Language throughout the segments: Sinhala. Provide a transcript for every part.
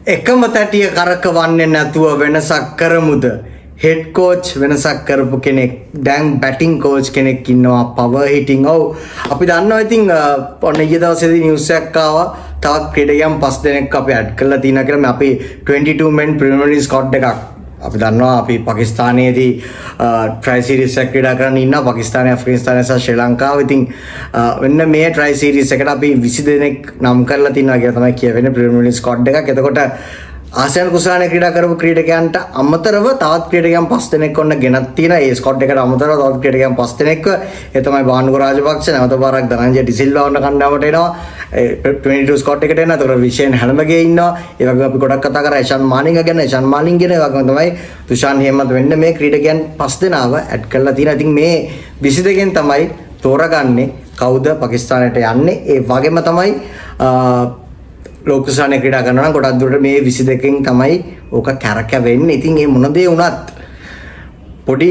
එකම තැටිය කරකවන්නේ නැතුව වෙනසක් කරමුද? හෙඩ් කෝච් වෙනසක් කරපු කෙනෙක්, දැන් බැටිං කෝච් කෙනෙක් ඉන්නවා, පවර් හිටින්. ඔව් අපි දන්නවා. ඉතින් ඔන්න ඊයේ දවසේදී නිවුස් එකක් ආවා. තවත් ක්‍රීඩකයන් 5 දෙනෙක් අපි ඇඩ් කරලා තියෙනවා කියලා. මේ අපි 22 men preliminary squad එකක් අපි දන්නවා. අපි පාකිස්තානයේදී ට්‍රයි සීරීස් එක ක්‍රීඩා කරන්න ඉන්නවා. පාකිස්තානය, ඇෆ්ගනිස්තානය සහ ශ්‍රී ලංකාව. ඉතින් වෙන්න මේ ට්‍රයි සීරීස් එකට අපි 20 දෙනෙක් නම් කරලා තිනවා කියලා තමයි කියවෙන්නේ ප්‍රීමියර් ලීග් ස්ක්වොඩ් එකක්. එතකොට ආසියානු කුසලානේ ක්‍රීඩා කරපු ක්‍රීඩකයන්ට අමතරව තවත් ක්‍රීඩකයන් 5 දෙනෙක් ඔන්න ගෙනත් තියෙනවා. ඒ ස්ක්වොඩ් එකට අමතරව තවත් ක්‍රීඩකයන් 5 දෙනෙක්ව. ඒ තමයි බානුග රාජපක්ෂ, නැවත පාරක් ධනංජය ඩිසිල්වා වන්න කණ්ඩායමට එනවා. 22 ස්ක්වොඩ් එකට එනවා. එතකොට විශේෂයෙන් හැලමගේ ඉන්නවා. ඒ වගේම අපි ගොඩක් කතා කරා එෂාන් මාලිංග ගැන. එෂාන් මාලිංග ගැන. ඒ වගේම තමයි තුෂාන් හේමන්ත වෙන්න මේ ක්‍රීඩකයන් 5 දෙනාව ඇඩ් කරලා තියෙනවා. ඉතින් මේ 22 තමයි තෝරගන්නේ කවුද පාකිස්තානයට යන්නේ. ඒ වගේම තමයි ලෝකසානේ ක්‍රීඩා කරනවා නම් ගොඩක් දුරට මේ 22කින් තමයි ඕක කැරකෙවෙන්නේ. ඉතින් මේ මොන දේ වුණත් පොඩි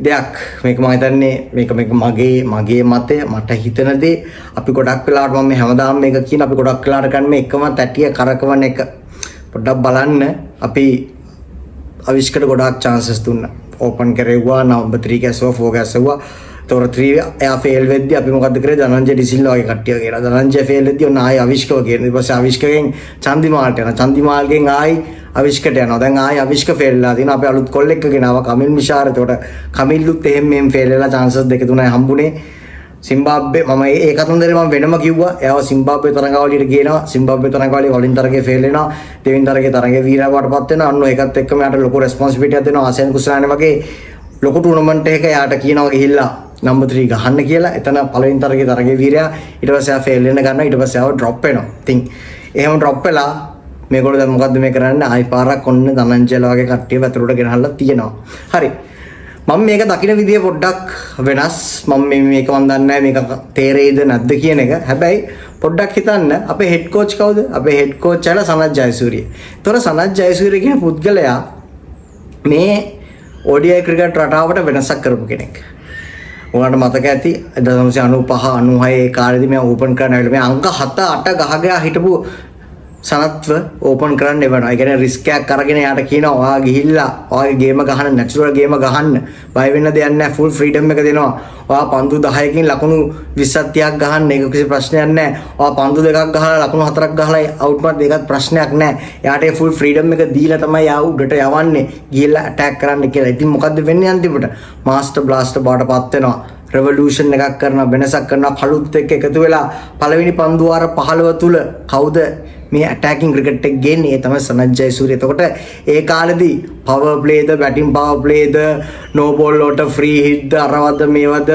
දෙයක් මේක මම හිතන්නේ මේක මගේ මතය, මට හිතන දේ. අපි ගොඩක් වෙලාවට මම හැමදාම මේක කියන අපි ගොඩක් වෙලාවට කරන්නේ එකම තැටිය කරකවන එක. පොඩ්ඩක් බලන්න අපි අවිෂ්කට ගොඩාක් chances දුන්නා. ඕපන් කරෙව්වා, නම්බර් 3 ගැසුවා, 4 ගැසුවා. තොර 3 එයා ෆේල් වෙද්දී අපි මොකද්ද කරේ? ධනංජය ඩිසිල්වා වගේ කට්ටිය කියලා. ධනංජය ෆේල් වෙද්දී ඔන්න ආයි අවිෂ්කව කියන. ඊට පස්සේ අවිෂ්කගෙන් චන්දිමාල්ට යනවා. චන්දිමාල්ගෙන් ආයි අවිෂ්කට යනවා. දැන් ආයි අවිෂ්ක ෆේල් වෙලා තිනවා. අපි අලුත් කොල්ලෙක් ගෙනාවා කමිල් මිෂාර. එතකොට කමිල්ලුත් එහෙම ෆේල් වෙලා chances දෙක තුනයි හම්බුනේ. සිම්බාබ්වේ මම ඒ කතන්දරේ මම වෙනම කිව්වා. එයාව සිම්බාබ්වේ තරඟාවලියට ගේනවා. සිම්බාබ්වේ තරඟාවලිය වලින් තරගේ ෆේල් වෙනවා. දෙවෙනි තරගේ තරගේ වීරාවටපත් වෙනවා. අන්න ඒකත් එක්කම යාට ලොකු රෙස්පොන්සිබිලිටි එකක් දෙනවා. ආසියානු කුසලානේ වගේ ලොකු ටූර්නමන්ට් එකක යාට කියනවා ගිහිල්ලා නම්බර් 3 ගහන්න කියලා. එතන පළවෙනි තරගේ වීරයා. ඊට පස්සේ ආ ෆේල් වෙන ගන්නවා. ඊට පස්සේ ආව ඩ්‍රොප් වෙනවා. ඉතින් එහෙම ඩ්‍රොප් වෙලා මේගොල්ලෝ දැන් මොකද්ද මේ කරන්නේ? ආයි පාරක් ඔන්න ධනංජයලා වගේ කට්ටිය වැතුරට ගෙනහල්ලා තියෙනවා. හරි. මම මේක දකින විදිය පොඩ්ඩක් වෙනස්. මම මේක මන් දන්නේ නැහැ මේක තේරෙයිද නැද්ද කියන එක. හැබැයි පොඩ්ඩක් හිතන්න අපේ හෙඩ් කෝච් කවුද? අපේ හෙඩ් කෝච් ඇල සනත් ජයසූරිය. ඒතොර සනත් ජයසූරිය කියන පුද්ගලයා මේ ODI ක්‍රිකට් රටාවට වෙනසක් කරපු කෙනෙක්. ඔයාලට මතක ඇති 1995 96 ඒ කාලේදී මම ඕපන් කරන්න ඇවිල්ලා මේ අංක 7 8 ගහගෙන හිටපු සනත්ව ඕපන් කරන්න එවනවා. ඒ කියන්නේ රිස්ක් එකක් අරගෙන යාට කියනවා ඔයා ගිහිල්ලා ඔයාගේ ගේම ගහන්න, නැචරල් ගේම ගහන්න. බය වෙන්න දෙයක් නැහැ. ෆුල් ෆ්‍රීඩම් එක දෙනවා. ඔයා පන්දු 10කින් ලකුණු 20ක් 30ක් ගහන්න. ඒක කිසි ප්‍රශ්නයක් නැහැ. ඔයා පන්දු දෙකක් ගහලා ලකුණු 4ක් ගහලා අවුට් මාත් දෙකක් ප්‍රශ්නයක් නැහැ. යාට ඒ ෆුල් ෆ්‍රීඩම් එක දීලා තමයි යා උඩට යවන්නේ. ගිහිල්ලා ඇටැක් කරන්න කියලා. ඉතින් මොකද්ද වෙන්නේ අන්තිමට? මාස්ටර් බ්ලාස්ටර් බාටපත් වෙනවා. රෙවොලූෂන් එකක් කරනවා, වෙනසක් කරනවා. කළුත් එක්ක එකතු වෙලා පළවෙනි පන්දු වාර 15 තුල කවුද මේ ඇටැකින් ක්‍රිකට් එක ගේන්නේ? ඒ තමයි සනත් ජයසූරිය. එතකොට ඒ කාලෙදී පවර් ප්ලේද, බැටින් පවර් ප්ලේද, නෝ බෝල් වලට ෆ්‍රී හිට්ද, අරවද මේවද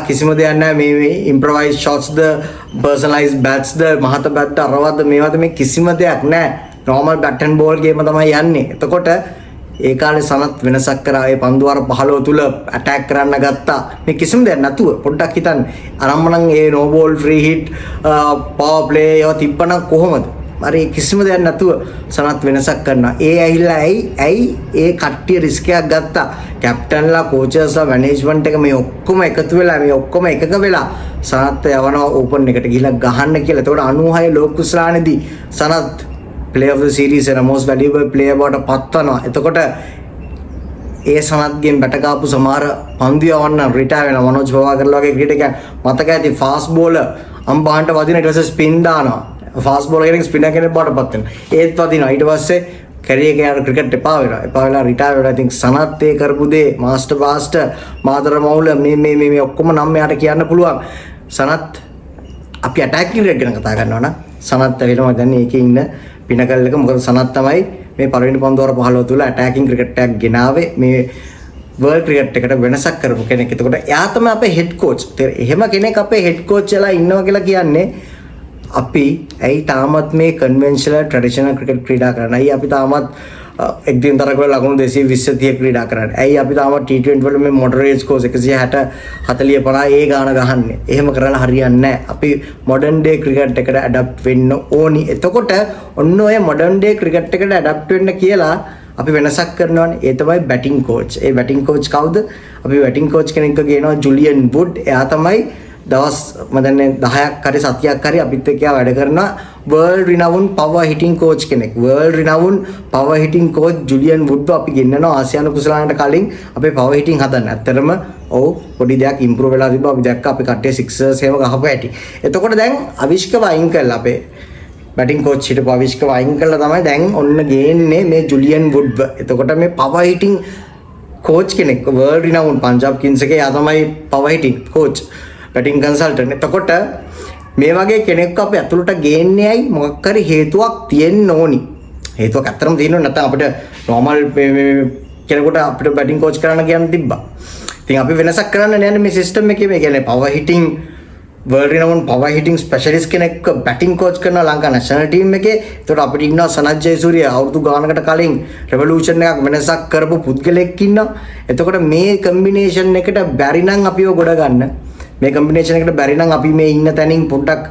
කිසිම දෙයක් නැහැ. මේ ඉම්ප්‍රොවයිස් ෂොට්ස්ද, පර්සනලයිස් බැට්ස්ද, මහත බැට් අරවද මේවද මේ කිසිම දෙයක් නැහැ. නෝමල් බැට් ඇන්ඩ් බෝල් ගේම තමයි යන්නේ. එතකොට ඒ කාලේ සනත් වෙනසක් කරා. ඒ පන්දු වාර 15 තුල ඇටැක් කරන්න ගත්තා. මේ කිසිම දෙයක් නැතුව පොඩ්ඩක් හිතන්න. අරම්මනම් ඒ no ball free hit power play ඒවා තිබ්බනම් කොහොමද? හරි කිසිම දෙයක් නැතුව සනත් වෙනසක් කරනවා. ඒ ඇහිලා ඇයි ඒ කට්ටිය රිස්ක් එකක් ගත්තා. කැප්ටන්ලා, කෝචර්ස්ලා, මැනේජ්මන්ට් එක මේ ඔක්කොම එකතු වෙලා මේ ඔක්කොම එකක වෙලා සනත් යවනවා ඕපන් එකට ගිහිල්ලා ගහන්න කියලා. එතකොට 96 ලෝක කුසලානේදී Sanath player of the series and most valuable player බවට පත්වනවා. එතකොට ඒ සනත්ගෙන් බැටකාපු සමහර පන්දු යවන්න රිටයර් වෙනවා. මනෝජ් පවාකරලා වගේ ක්‍රීඩකයන් මතක ඇති. ෆාස්ට් බෝලර් අම්බාහන්ට වදින ඊට පස්සේ ස්පින් දානවා. ෆාස්ට් බෝලර් කෙනෙක් ස්පිනර් කෙනෙක් බවට පත් වෙනවා. ඒත් වදිනවා. ඊට පස්සේ කැරියර් එක යන ක්‍රිකට් එපා වෙනවා. එපා වෙලා රිටයර් වෙනවා. I think සනත් ඒ කරපු දේ මාස්ටර් බ්ලාස්ටර්, මාතර මවුල මේ ඔක්කොම නම් මෙයාට කියන්න පුළුවන්. සනත් අපි ඇටැකින් රේට් ගැන කතා කරනවා නම් සනත් ඇවිල්ලා මම දන්නේ ඒකේ ඉන්න පිනකල් එක. මොකද සනත් තමයි මේ පළවෙනි පන්දු වාර 15 තුල ඇටැකින් ක්‍රිකට් එකක් ගෙනාවේ මේ වර්ල්ඩ් ක්‍රිකට් එකට වෙනසක් කරපු කෙනෙක්. එතකොට එයා තමයි අපේ හෙඩ් කෝච්. එහෙම කෙනෙක් අපේ හෙඩ් කෝච් වෙලා ඉන්නවා කියලා කියන්නේ අපි ඇයි තාමත් මේ කන්වෙන්ෂනල් ට්‍රැඩිෂනල් ක්‍රිකට් ක්‍රීඩා කරන්නේ? ඇයි අපි තාමත් එක්දින තරක වල ලකුණු 220 30 ක්‍රීඩා කරන්නේ? ඇයි අපි තාමත් T20 වල මේ මොඩරේට් ස්කෝර්ස් 160 40 50 ඒ ගාන ගහන්නේ? එහෙම කරලා හරියන්නේ නැහැ. අපි මොඩර්න් ඩේ ක්‍රිකට් එකට ඇඩප්ට් වෙන්න ඕනි. එතකොට ඔන්න ඔය මොඩර්න් ඩේ ක්‍රිකට් එකට ඇඩප්ට් වෙන්න කියලා අපි වෙනසක් කරනවානේ. ඒ තමයි බැටිං කෝච්. ඒ බැටිං කෝච් කවුද? අපි බැටිං කෝච් කෙනෙක්ව ගේනවා ජුලියන් වුඩ්. එයා තමයි දවස් මම දන්නේ 10ක් හරි සතියක් හරි අපිත් එක්ක වැඩ කරනවා. world renowned power hitting coach කෙනෙක්. world renowned power hitting coach Julian Wood අපි ගෙන්නනවා ආසියානු කුසලානට කලින් අපේ power hitting හදන්න. ඇත්තටම ඔව් පොඩි දෙයක් improve වෙලා තිබ්බා. අපි දැක්ක අපි කට්ටිය sixers එහෙම ගහපු හැටි. එතකොට දැන් අවිෂ්ක වයින් කළා අපේ බැටිං කෝච් හිටපු අවිෂ්ක වයින් කළා තමයි දැන් ඔන්න ගේන්නේ මේ ජුලියන් වුඩ්ව. එතකොට මේ power hitting කෝච් කෙනෙක් world renowned පංජාබ් කිංස් එකේ යා තමයි power hitting coach batting consultant. එතකොට මේ වගේ කෙනෙක් අපි ඇතුළට ගේන්නේ ඇයි? මොකක් හරි හේතුවක් තියෙන්න ඕනි. හේතුවක් ඇත්තටම තියෙනවා නැත්නම් අපිට normal කෙනෙකුට අපිට batting coach කරන්න කියන්න තිබ්බා. ඉතින් අපි වෙනසක් කරන්න නෑනේ මේ system එකේ. මේ කියන්නේ power hitting world renowned power hitting specialist කෙනෙක් batting coach කරන ලංකා national team එකේ. ඒතකොට අපිට ඉන්නවා සනත් ජයසූරිය අවුරුදු ගානකට කලින් revolution එකක් වෙනසක් කරපු පුද්ගලෙක් ඉන්නවා. එතකොට මේ combination එකට බැරි නම් අපිව ගොඩ ගන්න. මේ combination එකට බැරි නම් අපි මේ ඉන්න තැනින් පොඩ්ඩක්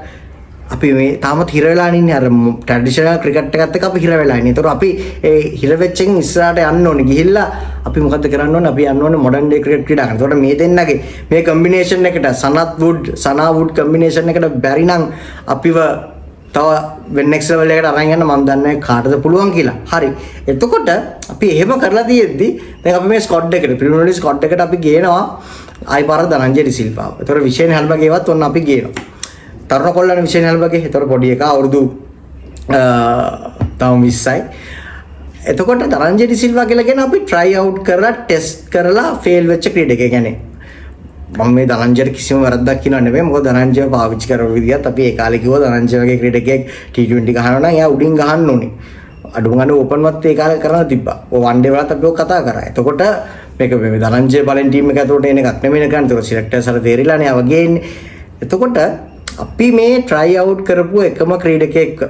අපි මේ තාමත් හිර වෙලා ඉන්නේ අර traditional cricket එකත් එක්ක අපි හිර වෙලා ඉන්නේ. ඒතකොට අපි ඒ හිර වෙච්චෙන් ඉස්සරහට යන්න ඕනේ. ගිහිල්ලා අපි මොකද්ද කරන්න ඕනේ? අපි යන්න ඕනේ modern day cricket ක්‍රීඩා කරන්න. ඒතකොට මේ දෙන්නගේ මේ combination එකට සනා වුඩ් combination එකට බැරි නම් අපිව තව next level එකට අරන් යන්න මම දන්නේ කාටද පුළුවන් කියලා. හරි. එතකොට අපි එහෙම කරලා තියෙද්දි දැන් අපි මේ squad එකට Premier League squad එකට අපි ගේනවා ආයි පාර ධනංජය ඩිසිල්වාව. ඒතකොට විශේෂ හැල්බගේවත් ඔන්න අපි ගේනවා. තරුණ කොල්ලනේ විශේෂ හැල්බගේ. ඒතකොට පොඩි එකා අවුරුදු තව 20යි. එතකොට ධනංජය ඩිසිල්වා කියලා කියන අපි try out කරලා test කරලා fail වෙච්ච ක්‍රීඩකයෙක්. කියන්නේ මම මේ ධනංජයට කිසිම වැරද්දක් කියනව නෙමෙයි. මොකද ධනංජය පාවිච්චි කරන විදිහත් අපි ඒ කාලේ කිව්වා ධනංජය වගේ ක්‍රීඩකයෙක් T20 ගහනවා නම් එයා උඩින් ගහන්න ඕනේ. අඩුම ගන්න ඕපන් වත් ඒ කාලේ කරන්න තිබ්බා. ඔය වන් ඩේ වලත් අපි ඔක කතා කරා. එතකොට මේක මේ ධනංජය බලෙන් ටීම් එක ඇතුළට එන එකක් නෙමෙයි නේද? ඒක සිලෙක්ටර්ස් අර තේරිලානේ ආව ගේන්නේ. එතකොට අපි මේ try out කරපු එකම ක්‍රීඩකයෙක්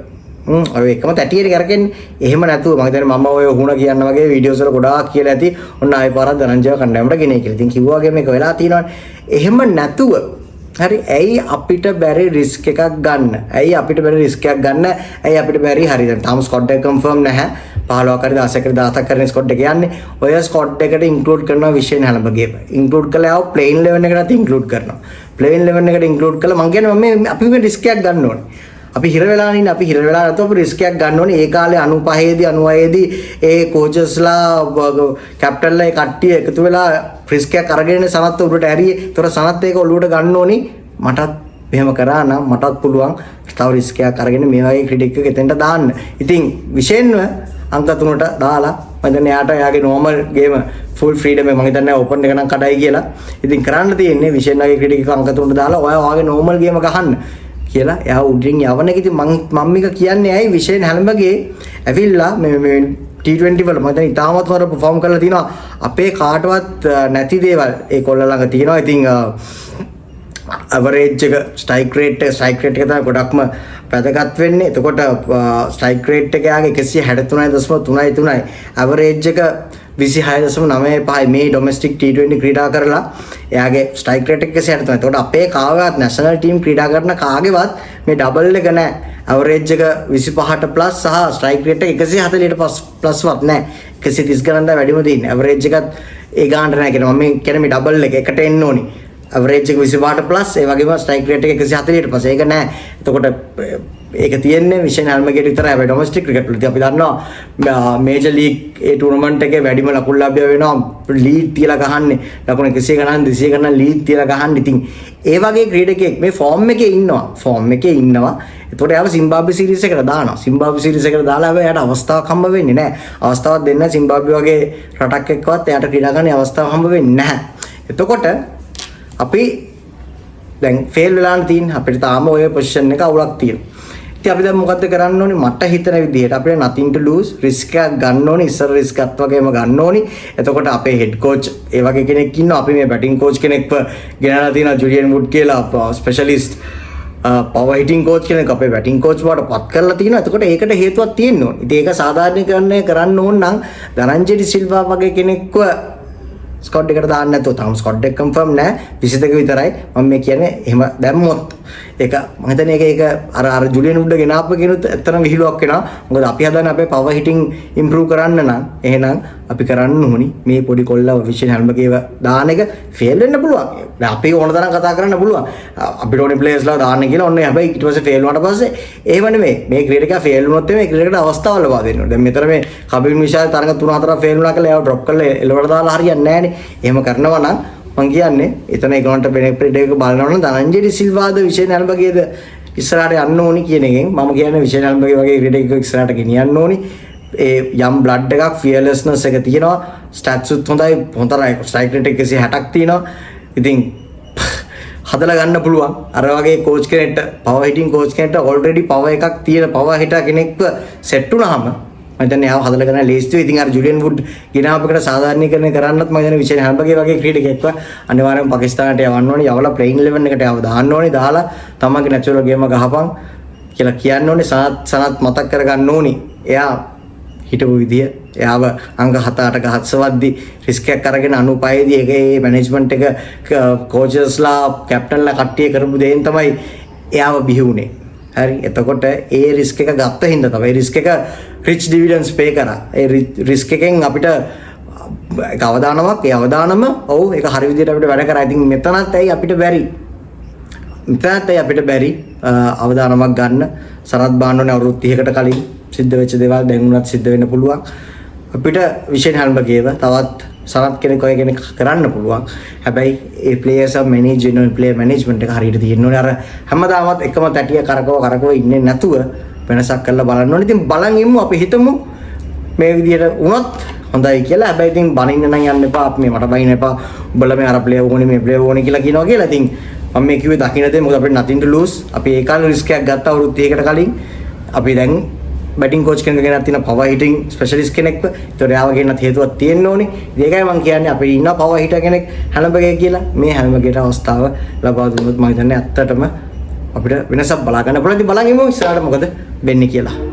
ඔය එකම තැටියට කරකෙන්නේ. එහෙම නැතුව මම හිතන්නේ මම ඔය වුණ කියන්න වගේ වීඩියෝස් වල ගොඩාක් කියලා ඇති. ඔන්න ආයෙ පාරක් ධනංජය කණ්ඩායමට ගෙනේ කියලා. ඉතින් කිව්වා වගේ මේක වෙලා තියෙනවානේ. එහෙම නැතුව හරි ඇයි අපිට බැරි රිස්ක් එකක් ගන්න? ඇයි අපිට බැරි රිස්ක් එකක් ගන්න? ඇයි අපිට බැරි හරි දැන් තාම ස්කොඩ් එක කන්ෆර්ම් නැහැ. 15ක් හරි 16ක් හරි 17ක් කරන ස්කොඩ් එක යන්නේ. ඔය ස්කොඩ් එකට ඉන්ක්ලූඩ් කරනවා විශේෂ හැලබගේ. ඉන්ක්ලූඩ් කළා ආව ප්ලේන් 11 එකකට ඉන්ක්ලූඩ් කරනවා. ප්ලේන් 11 එකට ඉන්ක්ලූඩ් කළා මම කියන්නේ මම අපි මේ රිස්ක් එකක් ගන්න ඕනේ. අපි හිර වෙලා ඉන්නේ. අපි හිර වෙලා නැතුව අපි රිස්ක් එකක් ගන්න ඕනේ. ඒ කාලේ 95 දී 96 දී ඒ කෝචස්ලා කැප්ටන්ලා ඒ කට්ටිය එකතු වෙලා රිස්ක් එකක් අරගෙන සනත් උඩට ඇරියේ. ඒතර සනත් ඒක ඔලුවට ගන්න ඕනේ. මටත් මෙහෙම කරා නම් මටත් පුළුවන් තව රිස්ක් එකක් අරගෙන මේ වගේ ක්‍රීඩකෙක් එක එතෙන්ට දාන්න. ඉතින් විශේෂයෙන්ම අංක 3ට දාලා මම හිතන්නේ එයාට එයාගේ normal game full freedom එක මම හිතන්නේ open එක නම් කඩයි කියලා. ඉතින් කරන්න තියෙන්නේ විශේෂයෙන් වගේ ක්‍රීඩකෙක් අංක 3ට දාලා ඔයාගේ normal game ගහන්න කියලා. එයා උඩින් යවන එක ඉතින් මම මේක කියන්නේ ඇයි විශේෂයෙන් හැලඹගේ ඇවිල්ලා මේ T20 වල මම හිතන්නේ ඉතාමත් වර perform කරලා තිනවා. අපේ කාටවත් නැති දේවල් ඒ කොල්ල ළඟ තියෙනවා. ඉතින් average එක strike rate එක තමයි ගොඩක්ම වැදගත් වෙන්නේ. එතකොට strike rate එක යාගේ 163.33යි. average එක 26.95යි. මේ domestic T20 ක්‍රීඩා කරලා එයාගේ strike rate එක 163. එතකොට අපේ කාගේවත් national team ක්‍රීඩා කරන කාගේවත් මේ double එක නැහැ. average එක 25ට plus සහ strike rate එක 140ට plus වත් නැහැ. 130 ගණන් දා වැඩිම තියෙන්නේ. average එකත් ඒ ගානට නැහැ කියනවා. මම කියන්නේ මේ double එක එකට එන්න ඕනේ. average එක 25ට plus ඒ වගේම strike rate එක 140ට plus ඒක නෑ. එතකොට ඒක තියෙන්නේ විශේෂ හැල්මගේට විතරයි. හැබැයි domestic cricket වලදී අපි දන්නවා major league ඒ tournament එකේ වැඩිම ලකුණු ලැබිය වෙනවා. lead තියලා ගහන්නේ ලකුණු 100 ගණන් 200 ගණන් lead තියලා ගහන්නේ. ඉතින් ඒ වගේ ක්‍රීඩකයෙක් මේ form එකේ ඉන්නවා. එතකොට යාව සිම්බාබ්වේ series එකට දානවා. සිම්බාබ්වේ series එකට දාලා හැබැයි එයාට අවස්ථාවක් හම්බ වෙන්නේ නැහැ. අවස්ථාවක් දෙන්නේ නැහැ. සිම්බාබ්වේ වගේ රටක් එක්කවත් එයාට ක්‍රීඩා කරන්න අවස්ථාවක් හම්බ වෙන්නේ නැහැ. එතකොට අපි දැන් ෆේල් වෙලා තියෙන අපිට තාම ඔය පොසිෂන් එක අවුලක් තියෙනවා. ඉතින් අපි දැන් මොකද්ද කරන්න ඕනේ? මට හිතන විදිහට අපිට nothing to lose risk එකක් ගන්න ඕනේ. ඉස්සර risk එකක් වගේම ගන්න ඕනේ. එතකොට අපේ head coach ඒ වගේ කෙනෙක් ඉන්නවා. අපි මේ batting coach කෙනෙක්ව ගෙනලා තියෙනවා ජුලියන් වුඩ් කියලා specialist power hitting coach කෙනෙක් අපේ batting coach බවට පත් කරලා තියෙනවා. එතකොට ඒකට හේතුවක් තියෙන්න ඕනේ. ඉතින් ඒක සාධාරණීකරණය කරන්න ඕන නම් ධනංජය ඩිසිල්වා වගේ කෙනෙක්ව ස්කොඩ් එකට දාන්න නැතුව තාම ස්කොඩ් එක කන්ෆර්ම් නැහැ 22 විතරයි මම මේ කියන්නේ එහෙම දැම්මොත් ඒක මම හිතන්නේ ඒක අර ජුලියන් වුඩ් ගෙනාපු කෙනුත් ඇත්තටම විහිළුවක් වෙනවා මොකද අපි හදන්නේ අපේ පවර් හිටින් ඉම්ප්‍රූව් කරන්න නම් එහෙනම් අපි කරන්න ඕනි මේ පොඩි කොල්ලා විෂන් හැල්මකේව දාන එක ෆේල් වෙන්න පුළුවන් දැන් අපි ඕන තරම් කතා කරන්න පුළුවන් අපිට ඕනේ ප්ලේයර්ස්ලා දාන්න කියලා ඔන්න හැබැයි ඊට පස්සේ ෆේල් වුණාට පස්සේ ඒව නෙමෙයි මේ ක්‍රීඩ එක ෆේල් වුණොත් මේ ක්‍රීඩ එකට අවස්ථාව ලබා දෙන්න ඕනේ දැන් මෙතන මේ කබින් විශාල තරඟ 3-4 ෆේල් වුණා කියලා ඒව ඩ්‍රොප් කරලා එලවට දාලා හරියන්නේ නැහැනේ එහෙම කරනවා නම් මං කියන්නේ එතන ඒගොල්ලන්ට බෙනෙෆිට් එක බලනවා නම් ධනංජය සිල්වාද විෂන් හැල්මකේද ඉස්සරහට යන්න ඕනි කියන එකෙන් මම කියන්නේ විෂන් හැල්මගේ වගේ ක්‍රීඩ එකක් ඉස්සරහට ගෙනියන්න ඕනි ඒ යම් බ්ලඩ් එකක් ෆියර්ලෙස්නස් එක තියෙනවා ස්ටැට්ස් උත් හොඳයි ස්ට්‍රයික් රේට් 160ක් තියෙනවා ඉතින් හදලා ගන්න පුළුවන් අර වගේ කෝච් කෙනෙක්ට පවර් හිටින් කෝච් කෙනෙක්ට ඔල්රෙඩි පවර් එකක් තියෙන පවර් හිටර් කෙනෙක්ව සෙට් වුණාම මම හිතන්නේ ආව හදලා ගන්න ලේස්තියි ඉතින් අර ජුලියන් වුඩ් ගෙනාව එකට සාධාරණීකරණය කරන්නත් මම හිතන්නේ විෂන් හැල්මගේ වගේ ක්‍රීඩකෙක්ව අනිවාර්යයෙන් පාකිස්තානට යවන්න ඕනේ යවලා ප්ලේයින් 11 එකට යව දාන්න ඕනේ දාලා තමන්ගේ නැචරල් ගේම ගහපන් කියලා කියන්න ඕනේ සනත් මතක් කරගන්න ඕනේ එයා හිටපු විදිය එයාව අංග 7-8ක හත්සවද්දි රිස්ක් එකක් අරගෙන 95 දී ඒකේ මැනේජ්මන්ට් එක කෝචස්ලා කැප්ටන්ලා කට්ටිය කරපු දෙයින් තමයි එයාව බිහි වුනේ. හරි එතකොට ඒ රිස්ක් එක ගත්ත හින්දා තමයි රිස්ක් එක රිච් ඩිවිඩන්ඩ්ස් පේ කරා. ඒ රිස්ක් එකෙන් අපිට අවදානමක් ඒ අවදානම ඔව් ඒක හරි විදියට අපිට වැඩ කරා. ඉතින් මෙතනත් ඇයි අපිට බැරි අවදානමක් ගන්න සරත් බාන්නෝනේ අවුරුදු 30කට කලින් සිද්ධ වෙච්ච දේවල් දැන් උනත් සිද්ධ වෙන්න පුළුවන් අපිට විෂන් හැල්මගේව තවත් සනත් කෙනෙක් ඔය කෙනෙක් කරන්න පුළුවන් හැබැයි ඒ ප්ලේයර්ස් ආ මැනේජ් වෙන ප්ලේයර් මැනේජ්මන්ට් එක හරියට තියෙන්න ඕනේ අර හැමදාමත් එකම තැටිය කරකව ඉන්නේ නැතුව වෙනසක් කරලා බලන්න ඕනේ ඉතින් බලන් ඉමු අපි හිතමු මේ විදියට වුණොත් හොඳයි කියලා හැබැයි ඉතින් බනින්න නම් යන්න එපා අපි මේ මට බනින්න එපා උඹලා මේ අර ප්ලේයර් ඕනේ මේ ප්ලේයර් ඕනේ කියලා කියනවා කියලා ඉතින් මම මේ කිව්වේ දකින්න දේ මොකද අපිට nothing to lose අපි ඒ කාලේ රිස්ක් එකක් ගත්තා අවුරුදු 30කට කලින් අපි දැන් බැටිං කෝච් කෙනෙක් ගෙනත් තියෙන පවර් හිටින් ස්පෙෂලිස්ට් කෙනෙක්ව. ඒතකොට එයාව ගෙනත් හේතුවක් තියෙන්න ඕනේ. ඒකයි මම කියන්නේ අපේ ඉන්න පවර් හිටර් කෙනෙක් හැල්මගේ කියලා. මේ හැල්මගේට අවස්ථාව ලබා දුන්නොත් මම හිතන්නේ ඇත්තටම අපිට වෙනසක් බලා ගන්න පුළුවන්. ඉතින් බලන් ඉමු ඉස්සරහට මොකද වෙන්නේ කියලා.